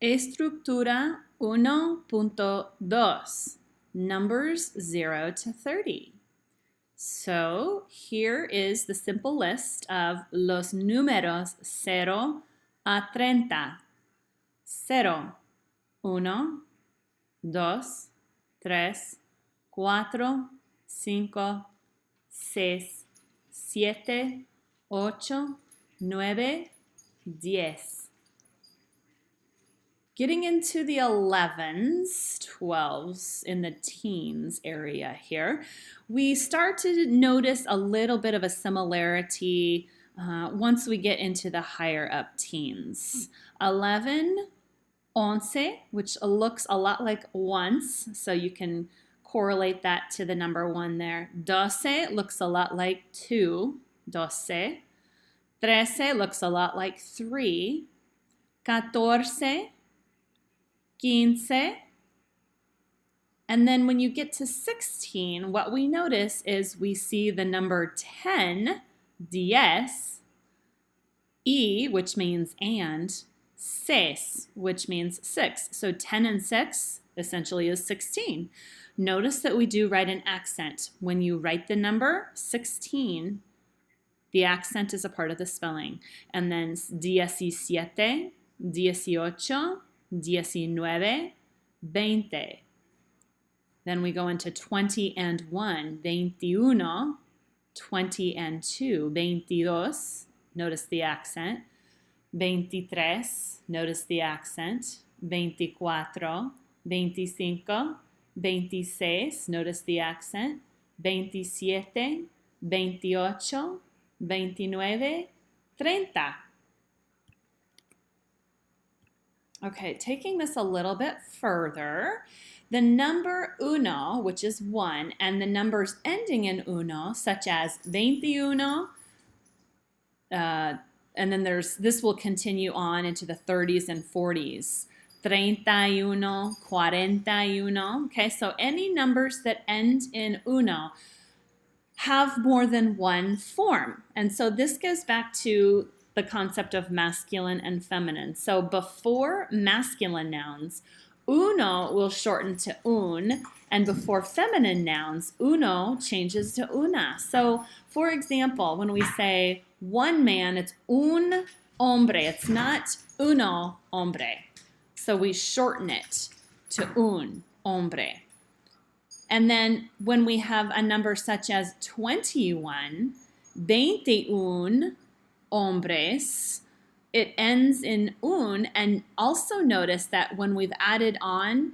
Estructura 1.2, numbers 0 to 30. So here is the simple list of los números 0 a 30. 0, 1, 2, 3, 4, 5, 6, 7, 8, 9, 10. Getting into the 11s, 12s, in the teens area here, we start to notice a little bit of a similarity once we get into the higher up teens. 11, once, which looks a lot like once, so you can correlate that to the number 1 there. 12 looks a lot like 2, 12. 13 looks a lot like 3. 14, 15, and then when you get to 16, what we notice is we see the number 10, 10, y, which means and, seis, which means 6. So 10 and 6 essentially is 16. Notice that we do write an accent. When you write the number 16, the accent is a part of the spelling. And then 17, 18, 19, 20. Then we go into 20 and 1, 21, 20 and 2, 22, notice the accent, 23, notice the accent, 24, 25, 26, notice the accent, 27, 28, 29, 30. Okay, taking this a little bit further, the number uno, which is 1, and the numbers ending in uno, such as 21, and then this will continue on into the 30s and 40s. 31, 41. Okay, so any numbers that end in uno have more than one form. And so this goes back to the concept of masculine and feminine. So before masculine nouns, uno will shorten to un, and before feminine nouns, uno changes to una. So for example, when we say one man, it's un hombre. It's not uno hombre. So we shorten it to un hombre. And then when we have a number such as 21, 21 hombres, it ends in un, and also notice that when we've added on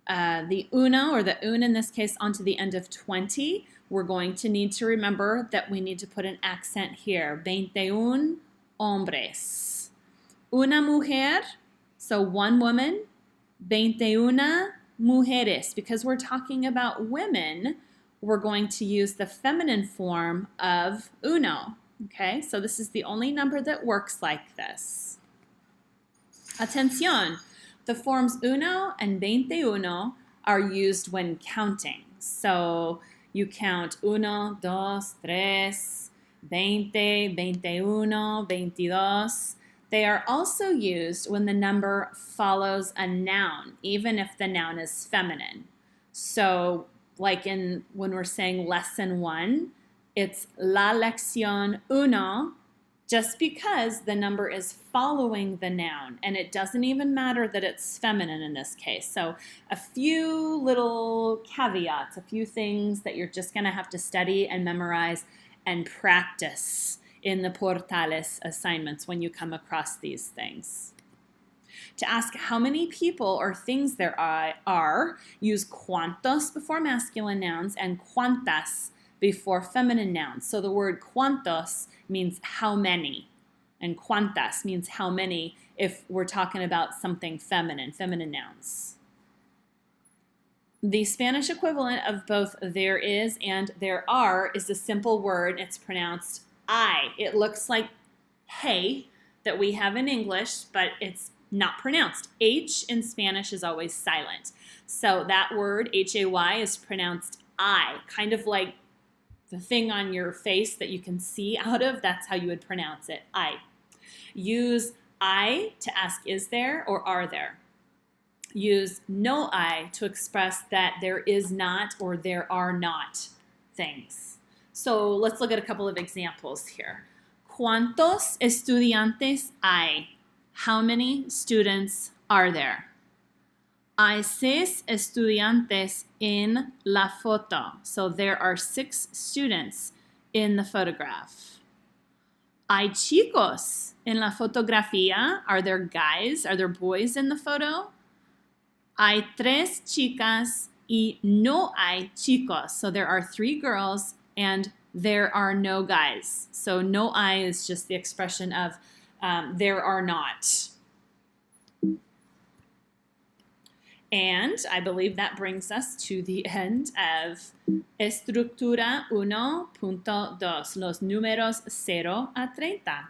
the uno, or the un in this case, onto the end of 20, we're going to need to remember that we need to put an accent here. 21 hombres. Una mujer, so one woman. 21 mujeres. Because we're talking about women, we're going to use the feminine form of uno. Okay, so this is the only number that works like this. Atención, the forms uno and 21 are used when counting. So you count 1, 2, 3, 20, 21, 22. They are also used when the number follows a noun, even if the noun is feminine. So like when we're saying lesson 1, it's la lección uno, just because the number is following the noun, and it doesn't even matter that it's feminine in this case. So a few little caveats, a few things that you're just going to have to study and memorize and practice in the Portales assignments when you come across these things. To ask how many people or things there are, use cuantos before masculine nouns and cuantas before feminine nouns. So the word cuantos means how many, and cuantas means how many if we're talking about something feminine nouns. The Spanish equivalent of both there is and there are is a simple word. It's pronounced I. It looks like hey that we have in English, but it's not pronounced. H in Spanish is always silent. So that word, H-A-Y, is pronounced I, kind of like the thing on your face that you can see out of. That's how you would pronounce it, I. Use I to ask is there or are there. use no hay to express that there is not or there are not things. So let's look at a couple of examples here. ¿Cuántos estudiantes hay? How many students are there? Hay 6 estudiantes en la foto. So there are 6 students in the photograph. Hay chicos en la fotografía. Are there guys? Are there boys in the photo? Hay 3 chicas y no hay chicos. So there are 3 girls and there are no guys. So no hay is just the expression of there are not. And I believe that brings us to the end of Estructura 1.2, los números 0 a 30.